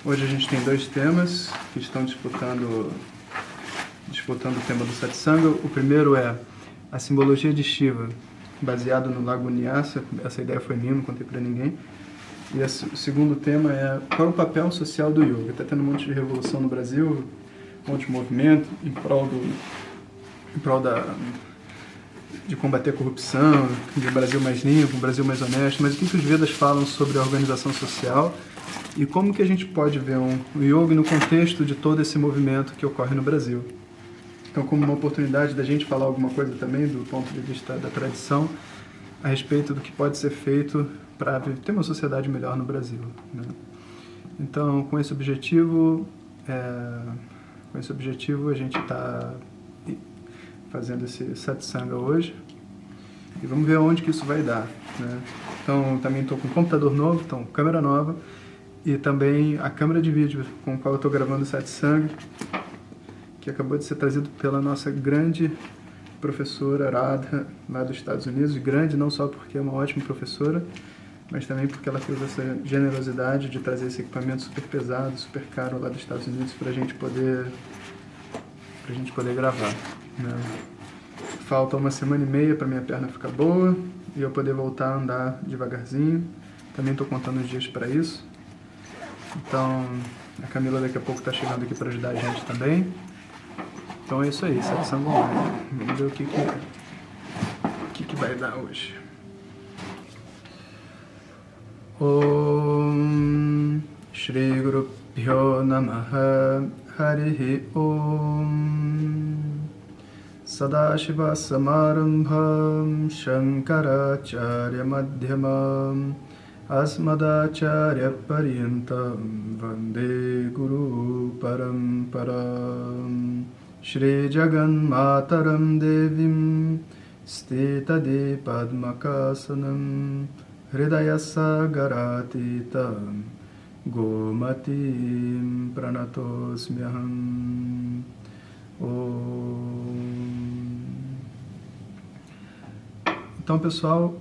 Hoje a gente tem dois temas que estão disputando o tema do Satsanga. O primeiro é a simbologia de Shiva, baseado no Lago Nyasa. Essa ideia foi minha, não contei para ninguém. E o segundo tema é qual é o papel social do yoga. Está tendo um monte de revolução no Brasil, um monte de movimento em prol de combater a corrupção, de um Brasil mais limpo, um Brasil mais honesto. Mas o que os Vedas falam sobre a organização social e como que a gente pode ver o yoga no contexto de todo esse movimento que ocorre no Brasil? Então, como uma oportunidade da gente falar alguma coisa também do ponto de vista da tradição a respeito do que pode ser feito para ter uma sociedade melhor no Brasil, né? Então, com esse objetivo a gente está fazendo esse satsanga hoje e vamos ver onde que isso vai dar, né? Então, também estou com um computador novo, então câmera nova e também a câmera de vídeo com a qual eu estou gravando o satsanga, que acabou de ser trazido pela nossa grande professora Radha, lá dos Estados Unidos. Grande não só porque é uma ótima professora, mas também porque ela fez essa generosidade de trazer esse equipamento super pesado, super caro lá dos Estados Unidos para a gente poder gravar, né? Falta 1 semana e meia para minha perna ficar boa e eu poder voltar a andar devagarzinho. Também estou contando os dias para isso. Então, a Camila daqui a pouco está chegando aqui para ajudar a gente também. Então é isso aí, satsanga online. Vamos ver o que vai dar hoje. Om Shri Guru Pyo Namaha Harihi Om Sadashiva Samarambham Shankaracharya Madhyamam Asmadacharya Paryantam Vande Guru Paramparam Shri Jagan Mataram Devim Stitade Padmakasanam Hridayasa Garatitam Gomatim Pranatosmyaham. Então, pessoal,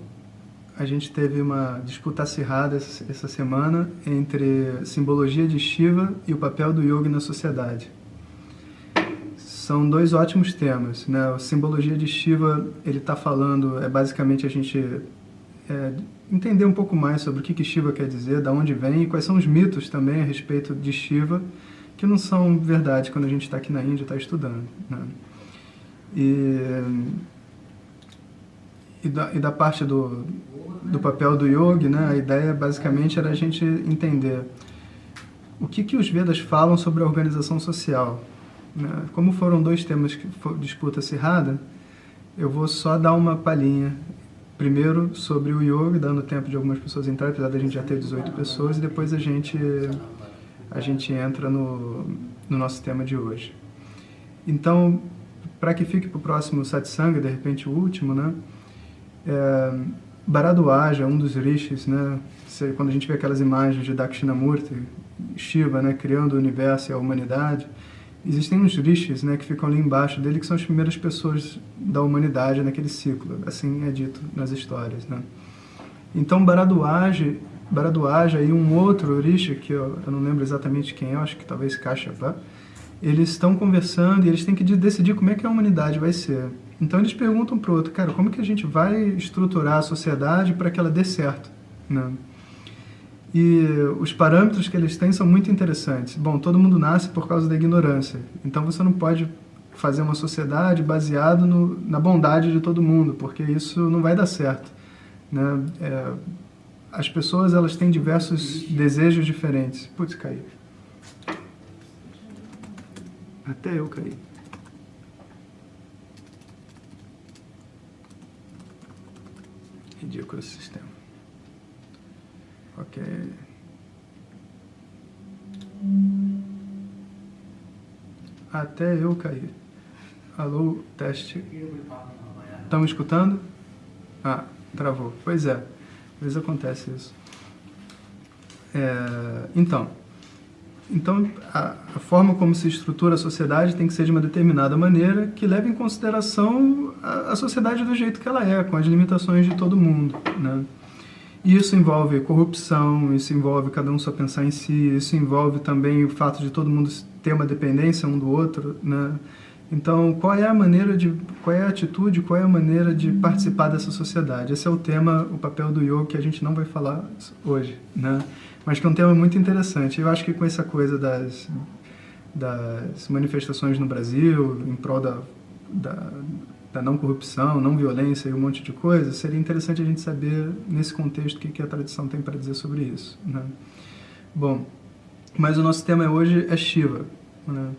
a gente teve uma disputa acirrada essa semana entre simbologia de Shiva e o papel do yoga na sociedade. São dois ótimos temas, né? A simbologia de Shiva, ele está falando, basicamente a gente entender um pouco mais sobre o que Shiva quer dizer, da onde vem e quais são os mitos também a respeito de Shiva, que não são verdade quando a gente está aqui na Índia e está estudando, né? E da parte do papel do yoga, né? A ideia basicamente era a gente entender o que os Vedas falam sobre a organização social, né? Como foram dois temas que foi disputa acirrada, eu vou só dar uma palhinha. Primeiro sobre o yoga, dando tempo de algumas pessoas entrarem, apesar da gente já ter 18 pessoas, e depois a gente entra no nosso tema de hoje. Então, para que fique para o próximo satsanga, de repente o último, né? Bharadwaja, um dos rishis, né? Quando a gente vê aquelas imagens de Dakshinamurti, Shiva, né? Criando o universo e a humanidade, existem uns rishis, né? Que ficam ali embaixo dele, que são as primeiras pessoas da humanidade naquele ciclo, assim é dito nas histórias, né? Então Bharadwaja e um outro rishi, que eu não lembro exatamente quem é, acho que talvez Kashyapa, eles estão conversando e eles têm que decidir como é que a humanidade vai ser. Então eles perguntam para o outro, cara, como que a gente vai estruturar a sociedade para que ela dê certo, né? E os parâmetros que eles têm são muito interessantes. Bom, todo mundo nasce por causa da ignorância, então você não pode fazer uma sociedade baseada na bondade de todo mundo, porque isso não vai dar certo, né? As pessoas, elas têm diversos desejos diferentes. Putz, caí. Até eu caí. Ridículo esse sistema. Ok. Até eu caí. Alô, teste. Estão me escutando? Ah, travou. Pois é. Às vezes acontece isso. Então, a forma como se estrutura a sociedade tem que ser de uma determinada maneira que leve em consideração a sociedade do jeito que ela é, com as limitações de todo mundo, né? E isso envolve corrupção, isso envolve cada um só pensar em si, isso envolve também o fato de todo mundo ter uma dependência um do outro, né? Então, qual é a atitude, qual é a maneira de participar dessa sociedade? Esse é o tema, o papel do yoga, que a gente não vai falar hoje, né? Mas que é um tema muito interessante. Eu acho que com essa coisa das manifestações no Brasil, em prol da não corrupção, não violência e um monte de coisa, seria interessante a gente saber, nesse contexto, o que a tradição tem para dizer sobre isso, né? Bom, mas o nosso tema hoje é Shiva, né?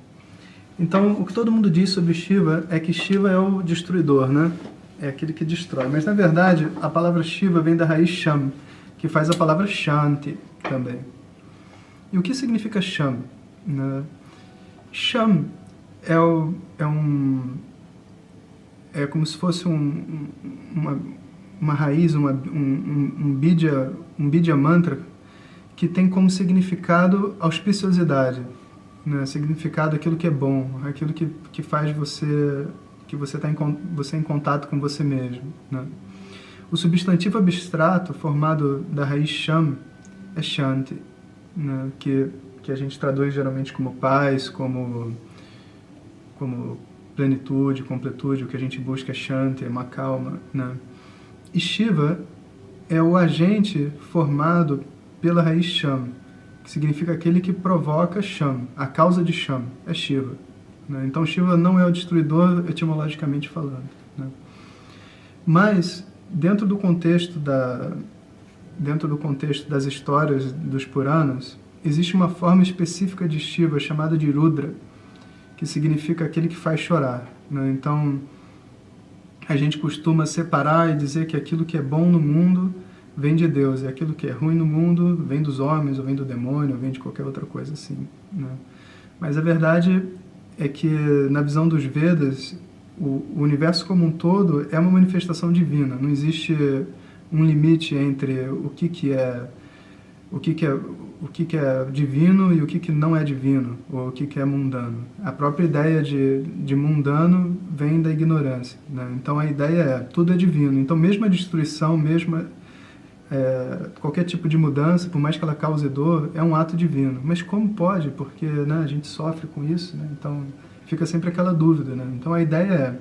Então, o que todo mundo diz sobre Shiva é que Shiva é o destruidor, né? É aquele que destrói. Mas, na verdade, a palavra Shiva vem da raiz Sham, que faz a palavra Shanti também. E o que significa Sham, né? Sham é como se fosse uma raiz, um Bidya mantra que tem como significado auspiciosidade, né? Significado aquilo que é bom, aquilo que faz você em contato com você mesmo, né? O substantivo abstrato formado da raiz Sham é Shanti, né? Que a gente traduz geralmente como paz, como plenitude, completude. O que a gente busca é Shanti, é uma calma, né? E Shiva é o agente formado pela raiz Sham, que significa aquele que provoca Sham, a causa de Sham é Shiva, né? Então Shiva não é o destruidor etimologicamente falando, né? Mas dentro do contexto das histórias dos Puranas, existe uma forma específica de Shiva chamada de Rudra, que significa aquele que faz chorar, né? Então a gente costuma separar e dizer que aquilo que é bom no mundo vem de Deus, e aquilo que é ruim no mundo vem dos homens, ou vem do demônio, ou vem de qualquer outra coisa assim, né? Mas a verdade é que, na visão dos Vedas, o universo como um todo é uma manifestação divina. Não existe um limite entre o que é divino e o que não é divino, ou o que é mundano. A própria ideia de mundano vem da ignorância, né? Então a ideia é, tudo é divino. Então mesmo a destruição, qualquer tipo de mudança, por mais que ela cause dor, é um ato divino. Mas como pode? Porque, né, a gente sofre com isso, né? Então fica sempre aquela dúvida, né? Então a ideia é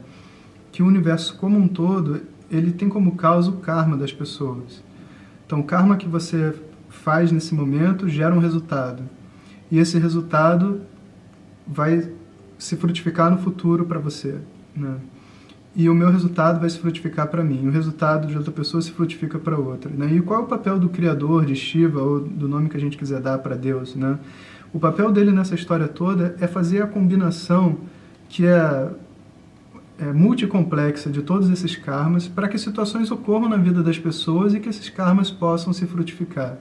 que o universo como um todo, ele tem como causa o karma das pessoas. Então o karma que você faz nesse momento gera um resultado. E esse resultado vai se frutificar no futuro para você, né? E o meu resultado vai se frutificar para mim. O resultado de outra pessoa se frutifica para outra, né? E qual é o papel do Criador, de Shiva, ou do nome que a gente quiser dar para Deus, né? O papel dele nessa história toda é fazer a combinação que é multicomplexa de todos esses karmas para que situações ocorram na vida das pessoas e que esses karmas possam se frutificar.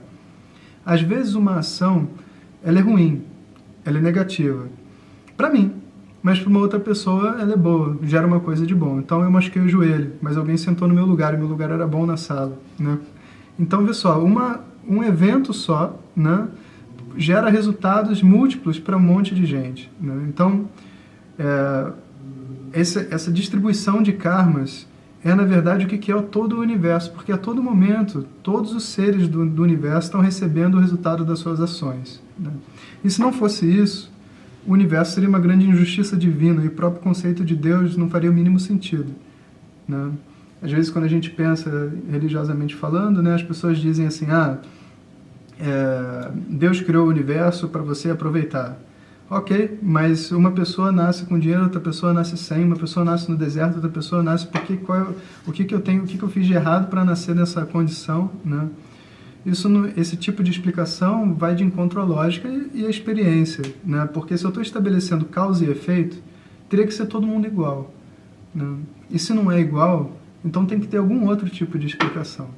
Às vezes uma ação, ela é ruim, ela é negativa para mim, mas para uma outra pessoa ela é boa, gera uma coisa de bom. Então eu machuquei o joelho, mas alguém sentou no meu lugar, e meu lugar era bom na sala, né? Então, vê só, um evento só, né, gera resultados múltiplos para um monte de gente, né? Então, essa distribuição de karmas é, na verdade, o que é todo o universo, porque a todo momento, todos os seres do universo estão recebendo o resultado das suas ações, né? E se não fosse isso, o universo seria uma grande injustiça divina, e o próprio conceito de Deus não faria o mínimo sentido, né? Às vezes, quando a gente pensa religiosamente falando, né, as pessoas dizem assim, Deus criou o universo para você aproveitar. Ok, mas uma pessoa nasce com dinheiro, outra pessoa nasce sem, uma pessoa nasce no deserto, outra pessoa nasce porque o que eu fiz de errado para nascer nessa condição, né? Esse tipo de explicação vai de encontro à lógica e à experiência, né? Porque se eu estou estabelecendo causa e efeito, teria que ser todo mundo igual, né? E se não é igual, então tem que ter algum outro tipo de explicação.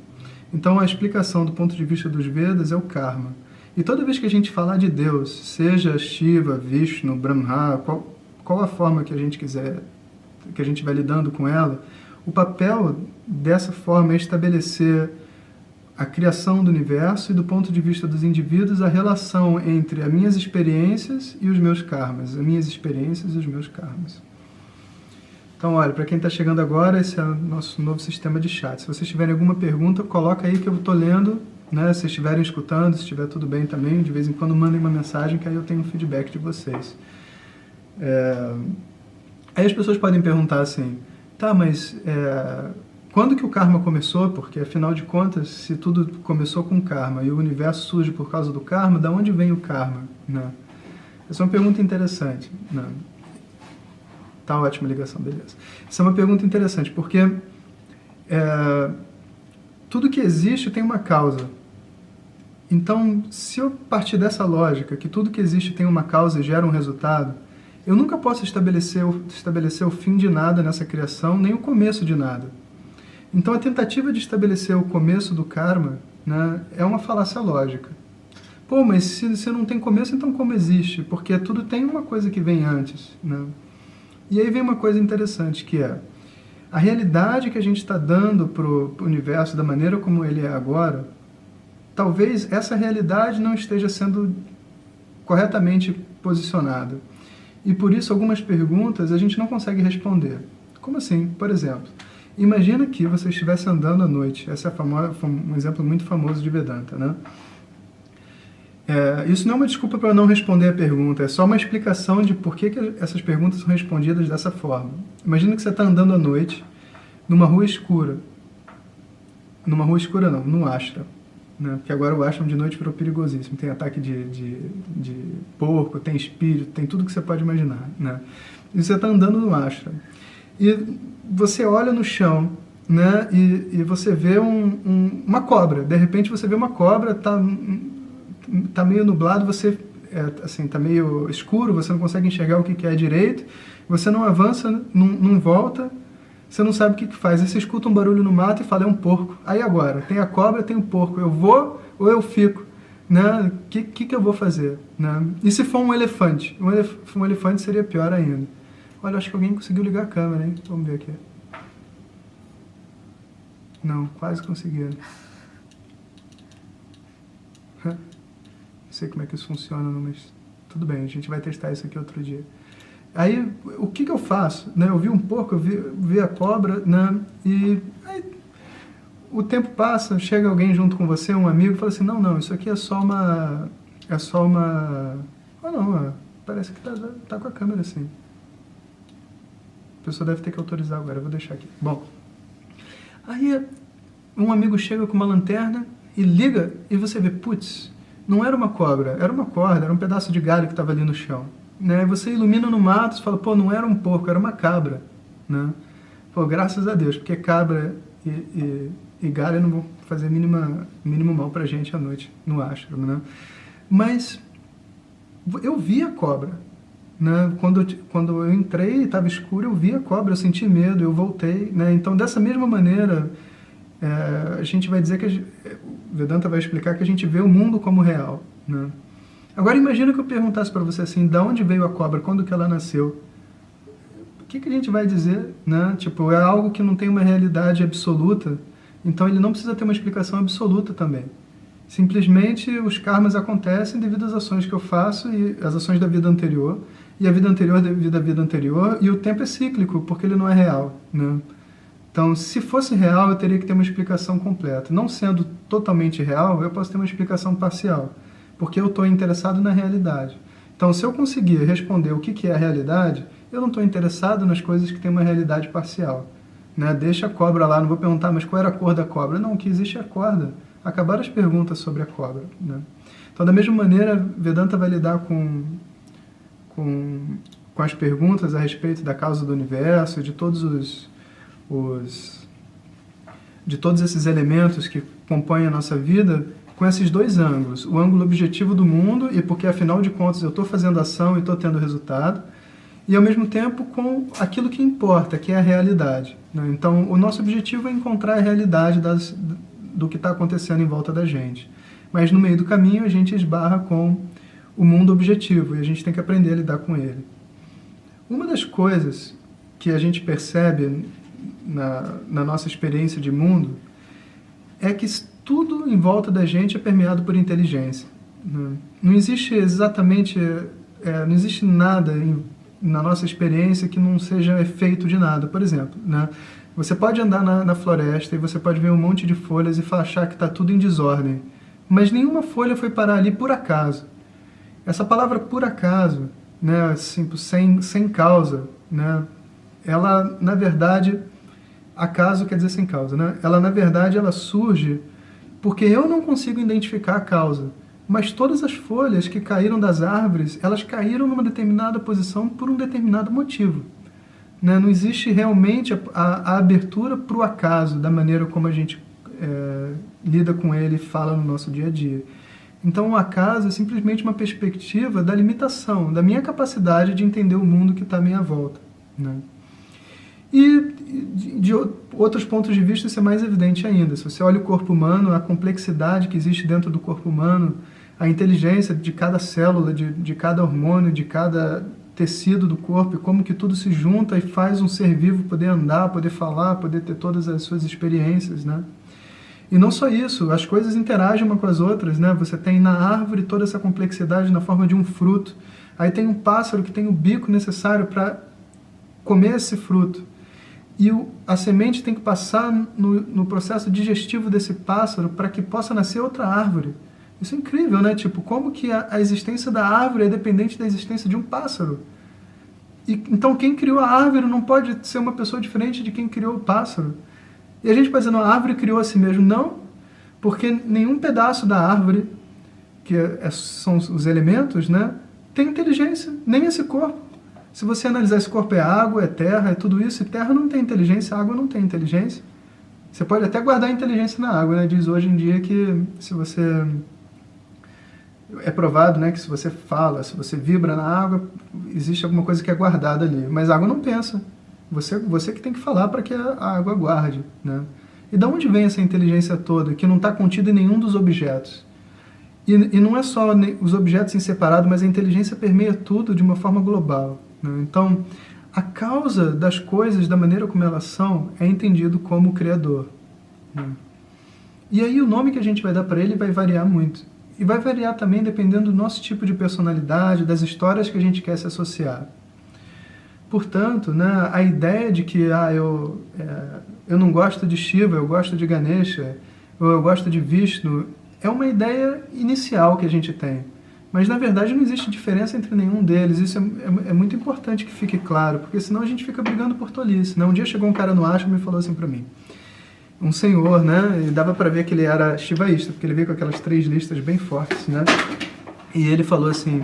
Então a explicação do ponto de vista dos Vedas é o karma. E toda vez que a gente falar de Deus, seja Shiva, Vishnu, Brahma, qual a forma que a gente quiser, que a gente vai lidando com ela, o papel dessa forma é estabelecer a criação do universo e, do ponto de vista dos indivíduos, a relação entre as minhas experiências e os meus karmas, as minhas experiências e os meus karmas. Então, olha, para quem está chegando agora, esse é o nosso novo sistema de chat. Se vocês tiverem alguma pergunta, coloca aí que eu estou lendo, né? Se estiverem escutando, se estiver tudo bem também, de vez em quando mandem uma mensagem que aí eu tenho um feedback de vocês. Aí as pessoas podem perguntar assim, tá, mas quando que o karma começou? Porque, afinal de contas, se tudo começou com karma e o universo surge por causa do karma, da onde vem o karma? Né? Essa é uma pergunta interessante. Né? Tá ótima ligação, beleza. Essa é uma pergunta interessante, porque tudo que existe tem uma causa. Então, se eu partir dessa lógica, que tudo que existe tem uma causa e gera um resultado, eu nunca posso estabelecer o fim de nada nessa criação, nem o começo de nada. Então, a tentativa de estabelecer o começo do karma, né, é uma falácia lógica. Pô, mas se não tem começo, então como existe? Porque tudo tem uma coisa que vem antes. Né? E aí vem uma coisa interessante, que é a realidade que a gente está dando para o universo, da maneira como ele é agora, talvez essa realidade não esteja sendo corretamente posicionada. E por isso algumas perguntas a gente não consegue responder. Como assim? Por exemplo, imagina que você estivesse andando à noite. Esse é um exemplo muito famoso de Vedanta, né? Isso não é uma desculpa para não responder a pergunta, é só uma explicação de por que essas perguntas são respondidas dessa forma. Imagina que você está andando à noite numa rua escura. Numa rua escura não, num ashram. Né? Porque agora o ashram de noite virou perigosíssimo. Tem ataque de porco, tem espírito, tem tudo que você pode imaginar. Né? E você está andando no ashram. E você olha no chão, né? E você vê uma cobra. De repente você vê uma cobra, tá meio nublado, você assim, tá meio escuro, você não consegue enxergar o que é direito, você não avança, não volta, você não sabe o que faz. Aí você escuta um barulho no mato e fala, é um porco. Aí agora, tem a cobra, tem o porco, eu vou ou eu fico? Né? O que eu vou fazer? Né? E se for um elefante? Um elefante seria pior ainda. Olha, acho que alguém conseguiu ligar a câmera, hein? Vamos ver aqui. Não, quase conseguiram. Não sei como é que isso funciona, mas tudo bem, a gente vai testar isso aqui outro dia. Aí, o que eu faço? Né? Eu vi um porco, eu vi a cobra, né? E aí, o tempo passa, chega alguém junto com você, um amigo, e fala assim, não, isso aqui é só uma... Ah, não, parece que tá com a câmera assim. A pessoa deve ter que autorizar agora, eu vou deixar aqui. Bom, aí um amigo chega com uma lanterna e liga, e você vê, putz, não era uma cobra, era uma corda, era um pedaço de galho que estava ali no chão. Né? Você ilumina no mato e fala, pô, não era um porco, era uma cabra. Né? Pô, graças a Deus, porque cabra e galho não vão fazer mínimo mal pra gente à noite no ashram. Né? Mas eu vi a cobra. Né? Quando eu entrei, estava escuro, eu vi a cobra, eu senti medo, eu voltei. Né? Então, dessa mesma maneira, a gente vai dizer que Vedanta vai explicar que a gente vê o mundo como real. Né? Agora, imagina que eu perguntasse para você assim, de onde veio a cobra, quando que ela nasceu? O que a gente vai dizer? Né? Tipo, é algo que não tem uma realidade absoluta, então ele não precisa ter uma explicação absoluta também. Simplesmente os karmas acontecem devido às ações que eu faço e as ações da vida anterior, e a vida anterior devido à vida anterior, e o tempo é cíclico, porque ele não é real. Né? Então, se fosse real, eu teria que ter uma explicação completa. Não sendo totalmente real, eu posso ter uma explicação parcial, porque eu estou interessado na realidade. Então, se eu conseguir responder o que é a realidade, eu não estou interessado nas coisas que têm uma realidade parcial. Né? Deixa a cobra lá, não vou perguntar, mas qual era a cor da cobra? Não, o que existe é a corda. Acabaram as perguntas sobre a cobra. Né? Então, da mesma maneira, Vedanta vai lidar com as perguntas a respeito da causa do universo, de todos esses elementos que compõem a nossa vida, com esses dois ângulos. O ângulo objetivo do mundo, e porque, afinal de contas, eu estou fazendo ação e estou tendo resultado, e, ao mesmo tempo, com aquilo que importa, que é a realidade. Né? Então, o nosso objetivo é encontrar a realidade do que está acontecendo em volta da gente. Mas, no meio do caminho, a gente esbarra com o mundo objetivo, e a gente tem que aprender a lidar com ele. Uma das coisas que a gente percebe na nossa experiência de mundo é que tudo em volta da gente é permeado por inteligência. Né? Não existe exatamente, não existe nada na nossa experiência que não seja efeito de nada. Por exemplo, né? Você pode andar na floresta e você pode ver um monte de folhas e achar que está tudo em desordem, mas nenhuma folha foi parar ali por acaso. Essa palavra por acaso, né, assim, sem causa, né, ela, na verdade, acaso quer dizer sem causa, né? Ela, na verdade, ela surge porque eu não consigo identificar a causa, mas todas as folhas que caíram das árvores, elas caíram numa determinada posição por um determinado motivo. Né? Não existe realmente a abertura para o acaso, da maneira como a gente lida com ele e fala no nosso dia a dia. Então, o acaso é simplesmente uma perspectiva da limitação, da minha capacidade de entender o mundo que está à minha volta. Né? E de outros pontos de vista isso é mais evidente ainda. Se você olha o corpo humano, a complexidade que existe dentro do corpo humano, a inteligência de cada célula, de cada hormônio, de cada tecido do corpo, e como que tudo se junta e faz um ser vivo poder andar, poder falar, poder ter todas as suas experiências, né? E não só isso, as coisas interagem uma com as outras, né? Você tem na árvore toda essa complexidade na forma de um fruto. Aí tem um pássaro que tem o bico necessário para comer esse fruto. E a semente tem que passar no processo digestivo desse pássaro para que possa nascer outra árvore. Isso é incrível, né? Tipo, como que a existência da árvore é dependente da existência de um pássaro. Então, quem criou a árvore não pode ser uma pessoa diferente de quem criou o pássaro. E a gente vai dizendo, a árvore criou a si mesmo. Não, porque nenhum pedaço da árvore, que são os elementos, né, tem inteligência, nem esse corpo. Se você analisar, esse corpo é água, é terra, é tudo isso, e terra não tem inteligência, água não tem inteligência. Você pode até guardar inteligência na água, né? Diz hoje em dia que se você... É provado, né, que se você fala, se você vibra na água, existe alguma coisa que é guardada ali. Mas a água não pensa. Você que tem que falar para que a água guarde, né? E de onde vem essa inteligência toda, que não está contida em nenhum dos objetos? E não é só os objetos em separado, mas a inteligência permeia tudo de uma forma global, né? Então, a causa das coisas, da maneira como elas são, é entendido como o Criador, né? E aí o nome que a gente vai dar para ele vai variar muito. E vai variar também dependendo do nosso tipo de personalidade, das histórias que a gente quer se associar. Portanto, né, a ideia de que eu não gosto de Shiva, eu gosto de Ganesha, ou eu gosto de Vishnu, é uma ideia inicial que a gente tem. Mas, na verdade, não existe diferença entre nenhum deles. Isso é muito importante que fique claro, porque senão a gente fica brigando por tolice, né? Um dia chegou um cara no ashram e falou assim para mim, um senhor, né? E dava para ver que ele era shivaísta, porque ele veio com aquelas 3 listas bem fortes, né? E ele falou assim,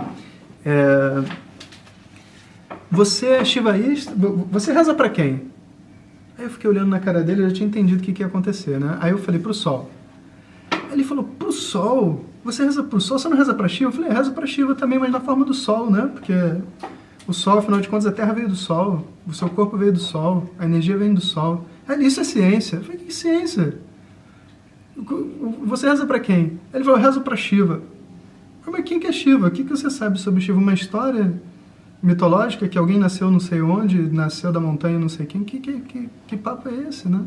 você é shivaísta? Você reza para quem? Aí eu fiquei olhando na cara dele, eu já tinha entendido o que ia acontecer, né? Aí eu falei, pro sol. Ele falou, pro sol? Você reza pro sol? Você não reza para Shiva? Eu falei, rezo para Shiva também, mas na forma do sol, né? Porque o sol, afinal de contas, a Terra veio do sol, o seu corpo veio do sol, a energia vem do sol. Isso é ciência. Eu falei, que ciência? Você reza para quem? Ele falou, eu rezo para Shiva. Mas quem que é Shiva? O que você sabe sobre Shiva? Uma história mitológica que alguém nasceu não sei onde, nasceu da montanha não sei quem? Que papo é esse, né?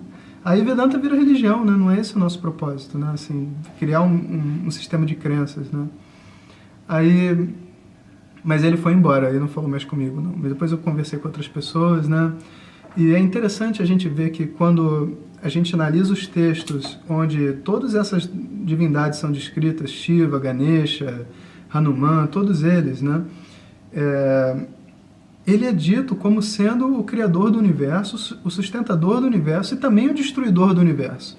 Aí Vedanta vira religião, né? Não é esse o nosso propósito, né? Assim, criar um sistema de crenças, né? Mas ele foi embora, ele não falou mais comigo, não. Mas depois eu conversei com outras pessoas, né? E é interessante a gente ver que quando a gente analisa os textos onde todas essas divindades são descritas, Shiva, Ganesha, Hanuman, todos eles, né? Ele é dito como sendo o criador do universo, o sustentador do universo e também o destruidor do universo.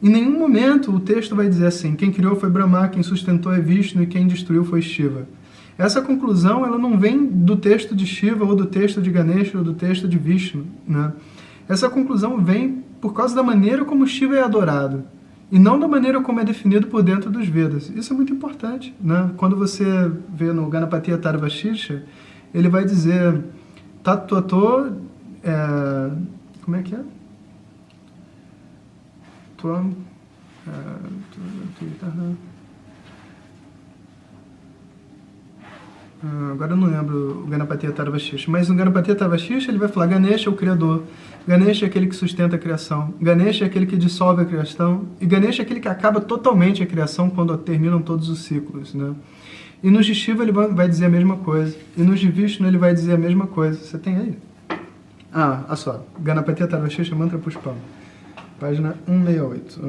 Em nenhum momento o texto vai dizer assim, quem criou foi Brahma, quem sustentou é Vishnu e quem destruiu foi Shiva. Essa conclusão ela não vem do texto de Shiva, ou do texto de Ganesha, ou do texto de Vishnu, né? Essa conclusão vem por causa da maneira como Shiva é adorado, e não da maneira como é definido por dentro dos Vedas. Isso é muito importante, né? Quando você vê no Ganapati Atharvashirsha, ele vai dizer, Tattvato, como é que é? Agora eu não lembro o Ganapati Atharvashirsha, mas no Ganapati Atharvashirsha ele vai falar Ganesha é o Criador, Ganesha é aquele que sustenta a criação, Ganesha é aquele que dissolve a criação, e Ganesha é aquele que acaba totalmente a criação quando terminam todos os ciclos, né? E nos de Shiva ele vai dizer a mesma coisa. E nos de Vishnu ele vai dizer a mesma coisa. Você tem aí? Ah, olha só. Ganapati Atharvashesha Mantra Pushpam. Página 168.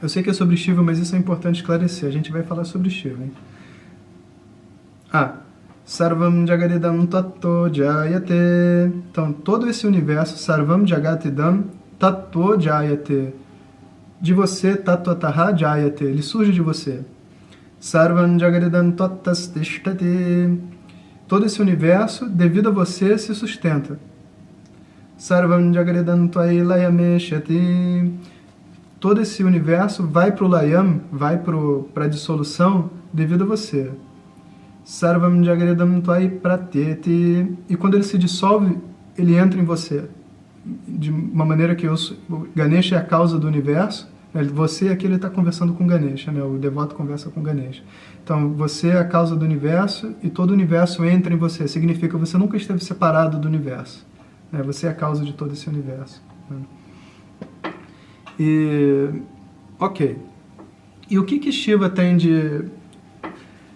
Eu sei que é sobre Shiva, mas isso é importante esclarecer. A gente vai falar sobre Shiva, hein? Sarvam Jagadidam Tato Jayate. Então, todo esse universo, Sarvam Jagatidam Tato Jayate. De você, Tato Ataha Jayate. Ele surge de você. Sarvam Jagadidam Tattas Tishtati. Todo esse universo, devido a você, se sustenta. Sarvam Jagadidam Tvai Layame Shati. Todo esse universo vai para o Layam, vai para a dissolução, devido a você. Sarvam Jagadidam Tvai Pratyeti. E quando ele se dissolve, ele entra em você. De uma maneira que o Ganesha é a causa do universo. Você aqui ele está conversando com Ganesha, né? O devoto conversa com Ganesha. Então, você é a causa do universo e todo o universo entra em você. Significa que você nunca esteve separado do universo. Você é a causa de todo esse universo. Ok. E o que Shiva tem de...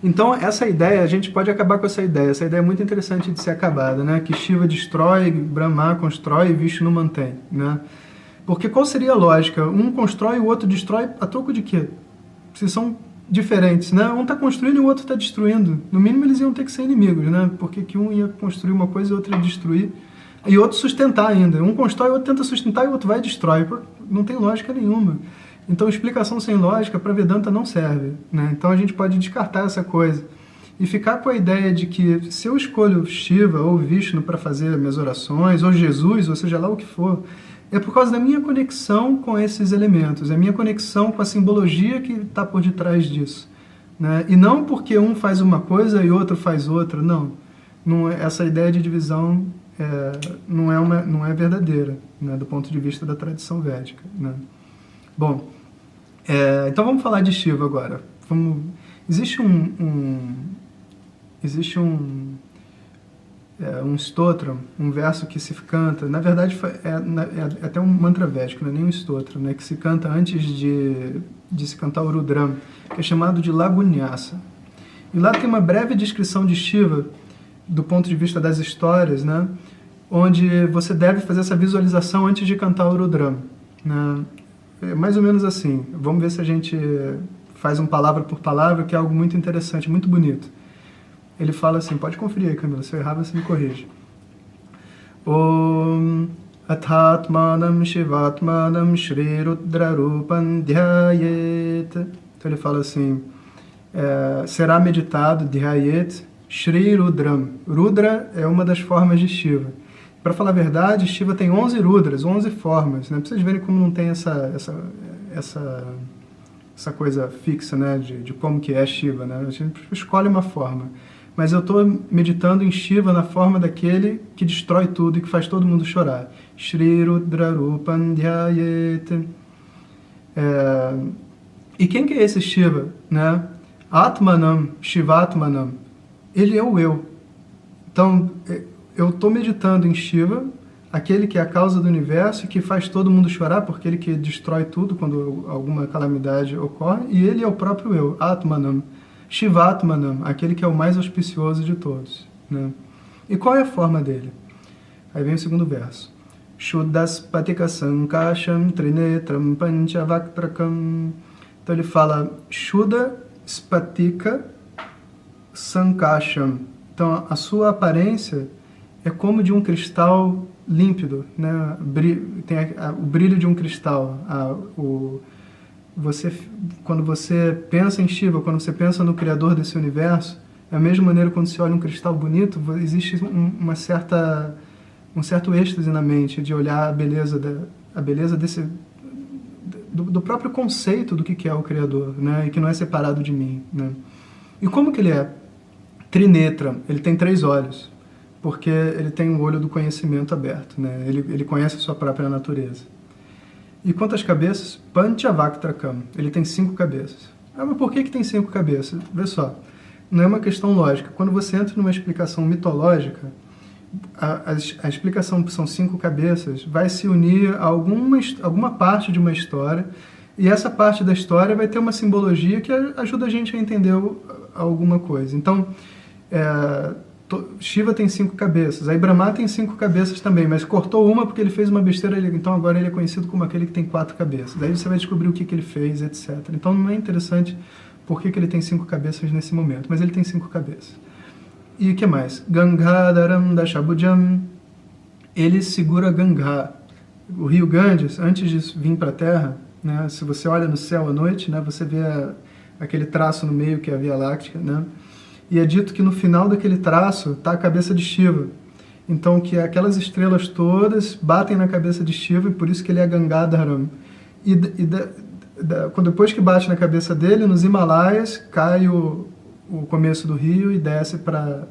Então, essa ideia, a gente pode acabar com essa ideia. Essa ideia é muito interessante de ser acabada, né? Que Shiva destrói, Brahma constrói e Vishnu mantém, né? Porque qual seria a lógica? Um constrói e o outro destrói a troco de quê? Se são diferentes, né? Um está construindo e o outro está destruindo. No mínimo, eles iam ter que ser inimigos, né? Porque que um ia construir uma coisa e o outro ia destruir. E outro sustentar ainda. Um constrói, o outro tenta sustentar e o outro vai e destrói. Não tem lógica nenhuma. Então, explicação sem lógica para Vedanta não serve, né? Então, a gente pode descartar essa coisa. E ficar com a ideia de que se eu escolho Shiva ou Vishnu para fazer minhas orações, ou Jesus, ou seja lá o que for, é por causa da minha conexão com esses elementos, é a minha conexão com a simbologia que está por detrás disso, né? E não porque um faz uma coisa e outro faz outra, não. Essa ideia de divisão não é verdadeira, né, do ponto de vista da tradição védica, né? Bom, então vamos falar de Shiva agora. Existe um stotra, um verso que se canta, na verdade é até um mantra védico, não é nem um stotra, né, que se canta antes de se cantar o Rudram, que é chamado de Lagunyasa. E lá tem uma breve descrição de Shiva, do ponto de vista das histórias, né, onde você deve fazer essa visualização antes de cantar o Rudram, né. É mais ou menos assim. Vamos ver se a gente faz um palavra por palavra, que é algo muito interessante, muito bonito. Ele fala assim, pode conferir aí, Camila, se eu errar você me corrige. Om Athatmanam Shivatmanam Shri Rudrarupam Dhyayet. Então ele fala assim, será meditado Dhyayet Shri Rudram. Rudra é uma das formas de Shiva. Para falar a verdade, Shiva tem 11 Rudras, 11 formas, né? Para vocês verem como não tem essa coisa fixa, né? de como que é Shiva, né? A gente escolhe uma forma. Mas eu estou meditando em Shiva na forma daquele que destrói tudo e que faz todo mundo chorar. Shri Rudra Rupam Dhyayet. E quem que é esse Shiva, né? Atmanam, Shivatmanam. Ele é o eu. Então, eu estou meditando em Shiva, aquele que é a causa do universo e que faz todo mundo chorar, porque ele que destrói tudo quando alguma calamidade ocorre, e ele é o próprio eu, Atmanam. Shivatmanam, aquele que é o mais auspicioso de todos, né? E qual é a forma dele? Aí vem o segundo verso. Shuddhaspatika Sankasham Trinetram Panchavaktakam. Então ele fala Shuddha Spatika Sankasham. Então a sua aparência é como de um cristal límpido, né? Tem o brilho de um cristal. Quando você pensa em Shiva, quando você pensa no Criador desse universo, da mesma maneira quando você olha um cristal bonito, existe um certo êxtase na mente de olhar a beleza do próprio conceito do que é o Criador, né? E que não é separado de mim, né? E como que ele é? Trinetra, ele tem 3 olhos, porque ele tem o olho do conhecimento aberto, né? Ele conhece a sua própria natureza. E quantas cabeças? Panchavaktakam, ele tem 5 cabeças. Mas por que tem 5 cabeças? Vê só, não é uma questão lógica. Quando você entra numa explicação mitológica, a explicação que são 5 cabeças vai se unir a alguma parte de uma história E essa parte da história vai ter uma simbologia que ajuda a gente a entender alguma coisa. Então, Shiva tem 5 cabeças, aí Brahma tem 5 cabeças também, mas cortou uma porque ele fez uma besteira, então agora ele é conhecido como aquele que tem 4 cabeças. Aí você vai descobrir o que ele fez, etc. Então não é interessante por que ele tem 5 cabeças nesse momento, mas ele tem 5 cabeças. E o que mais? Gangadharam Dashabhujam, ele segura Gangá. O rio Ganges, antes de vir para a Terra, né, se você olha no céu à noite, né, você vê aquele traço no meio que é a Via Láctea, né? E é dito que no final daquele traço está a cabeça de Shiva. Então, que aquelas estrelas todas batem na cabeça de Shiva, e por isso que ele é Gangadharam. Depois que bate na cabeça dele, nos Himalaias, cai o começo do rio e desce para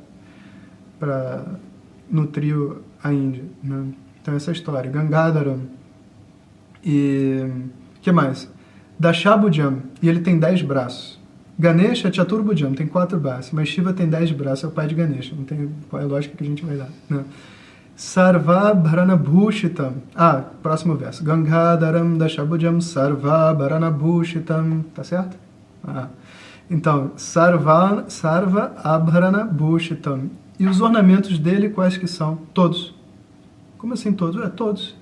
nutrir a Índia, né? Então, essa é a história. Gangadharam. E o que mais? Dashabhujam, e ele tem 10 braços. Ganesha é Chaturbhujam, tem 4 braços, mas Shiva tem 10 braços, é o pai de Ganesha. Não tem qual é a lógica que a gente vai dar, né? Sarvabharanabhushitam. Próximo verso. Gangadharam Dashabhujam Sarvabharanabhushitam. Tá certo? Então, Sarva Abharanabhushitam. E os ornamentos dele quais que são? Todos. Como assim todos? Todos.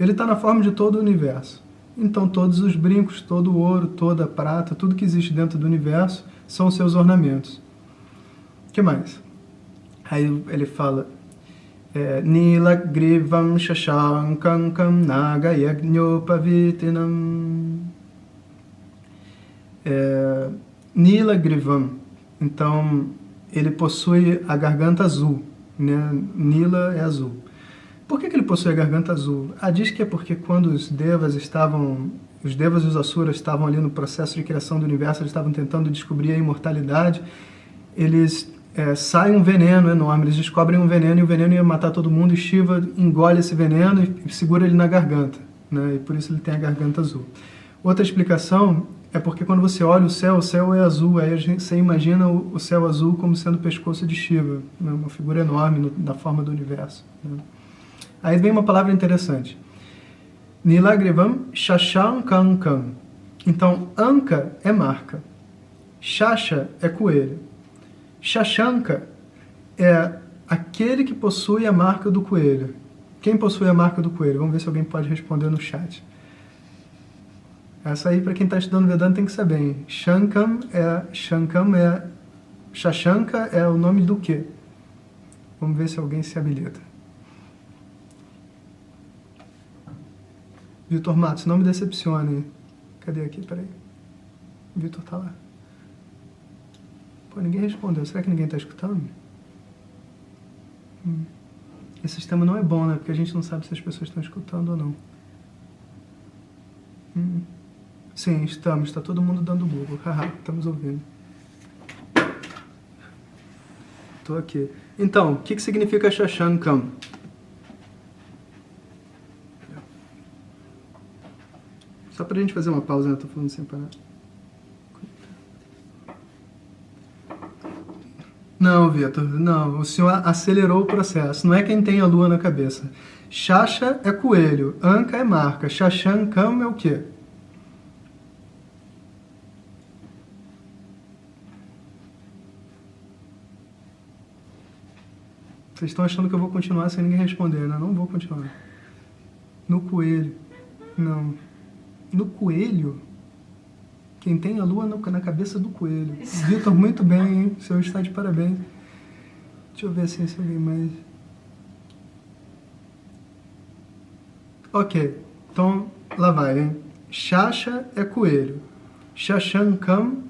Ele está na forma de todo o universo. Então, todos os brincos, todo o ouro, toda a prata, tudo que existe dentro do universo são seus ornamentos. O que mais? Aí ele fala: Nila Grivam Shashankankam Naga Yagnyopavitinam. Nila Grivam. Então, ele possui a garganta azul, né? Nila é azul. Por que ele possui a garganta azul? Diz que é porque quando os devas e os asuras estavam ali no processo de criação do universo, eles estavam tentando descobrir a imortalidade, eles saem um veneno enorme, eles descobrem um veneno e o veneno ia matar todo mundo, e Shiva engole esse veneno e segura ele na garganta, né? E por isso ele tem a garganta azul. Outra explicação é porque quando você olha o céu é azul, aí você imagina o céu azul como sendo o pescoço de Shiva, né? Uma figura enorme na forma do universo, né? Aí vem uma palavra interessante. Nilagrivam Shashankankam. Então, Anka é marca. Shasha é coelho. Shashanka é aquele que possui a marca do coelho. Quem possui a marca do coelho? Vamos ver se alguém pode responder no chat. Essa aí, para quem está estudando Vedanta, tem que saber, hein? Shashanka é o nome do quê? Vamos ver se alguém se habilita. Vitor Matos, não me decepcione. Cadê aqui? Peraí. Vitor tá lá. Pô, ninguém respondeu. Será que ninguém está escutando? Esse sistema não é bom, né? Porque a gente não sabe se as pessoas estão escutando ou não. Sim, estamos. Está todo mundo dando Google. Haha, estamos ouvindo. Estou aqui. Então, o que significa Shashankam? Só para a gente fazer uma pausa, né? Estou falando sem parar. Não, Vitor, não. O senhor acelerou o processo. Não é quem tem a lua na cabeça. Shasha é coelho, Anka é marca, Shashankam é o quê? Vocês estão achando que eu vou continuar sem ninguém responder, né? Não vou continuar. No coelho. Não. No coelho? Quem tem a lua na cabeça do coelho. Vitor, muito bem, hein? O senhor está de parabéns. Deixa eu ver assim, se alguém mais... Ok. Então, lá vai, hein? Shasha é coelho. Shashankam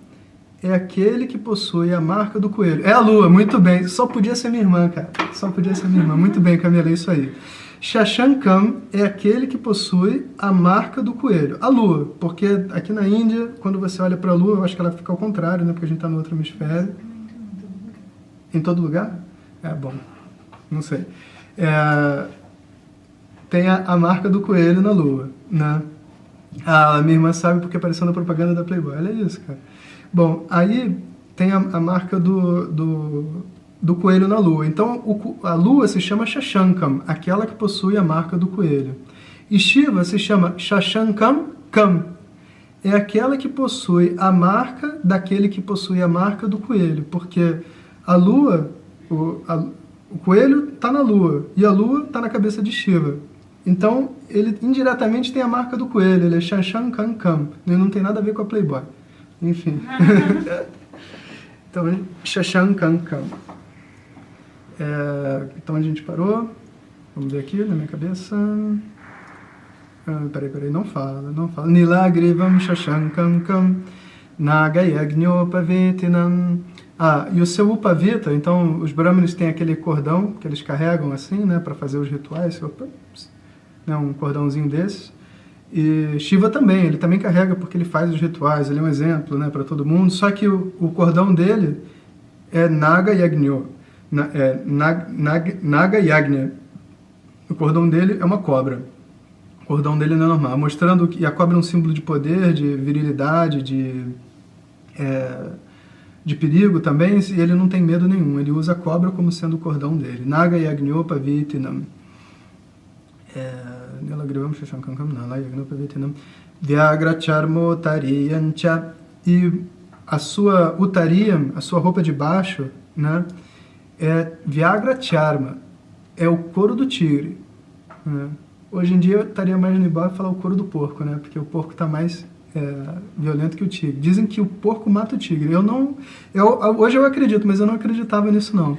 é aquele que possui a marca do coelho. É a lua, muito bem. Só podia ser minha irmã, cara. Só podia ser minha irmã. Muito bem, Camila, é isso aí. Shashankam é aquele que possui a marca do coelho. A lua, porque aqui na Índia, quando você olha para a lua, eu acho que ela fica ao contrário, né? Porque a gente está no outro hemisfério. Em todo lugar? Bom, não sei. Tem a marca do coelho na lua, né? A minha irmã sabe porque apareceu na propaganda da Playboy. Olha isso, cara. Bom, aí tem a marca do coelho na lua. Então, a lua se chama Shashankam, aquela que possui a marca do coelho. E Shiva se chama Shashankam Kam. é aquela que possui a marca daquele que possui a marca do coelho, porque a lua, o coelho está na lua, e a lua está na cabeça de Shiva. Então, ele indiretamente tem a marca do coelho, ele é Shashankankam, ele não tem nada a ver com a Playboy. Enfim. Então, Shashankankam. Então, a gente parou. Vamos ver aqui na minha cabeça. Peraí, não fala. Nilagrivam Shashankankam Nagayagnyopavetinam. E o seu Upavita, então, os brahmanes têm aquele cordão que eles carregam assim, né, para fazer os rituais, né, um cordãozinho desses. E Shiva também, ele também carrega porque ele faz os rituais, ele é um exemplo, né, para todo mundo, só que o cordão dele é Naga Yagnya. Naga Yagnya. O cordão dele é uma cobra. O cordão dele não é normal, mostrando que a cobra é um símbolo de poder, de virilidade, de perigo também, e ele não tem medo nenhum. Ele usa a cobra como sendo o cordão dele. Naga Yagnyopavitinam. Vyagra Charmo Tariyancha. E a sua Utariyam, a sua roupa de baixo, né, é Vyagra Charma, é o couro do tigre. Né? Hoje em dia eu estaria mais no Ibope falar o couro do porco, né, porque o porco está mais violento que o tigre. Dizem que o porco mata o tigre. Hoje eu acredito, mas eu não acreditava nisso não.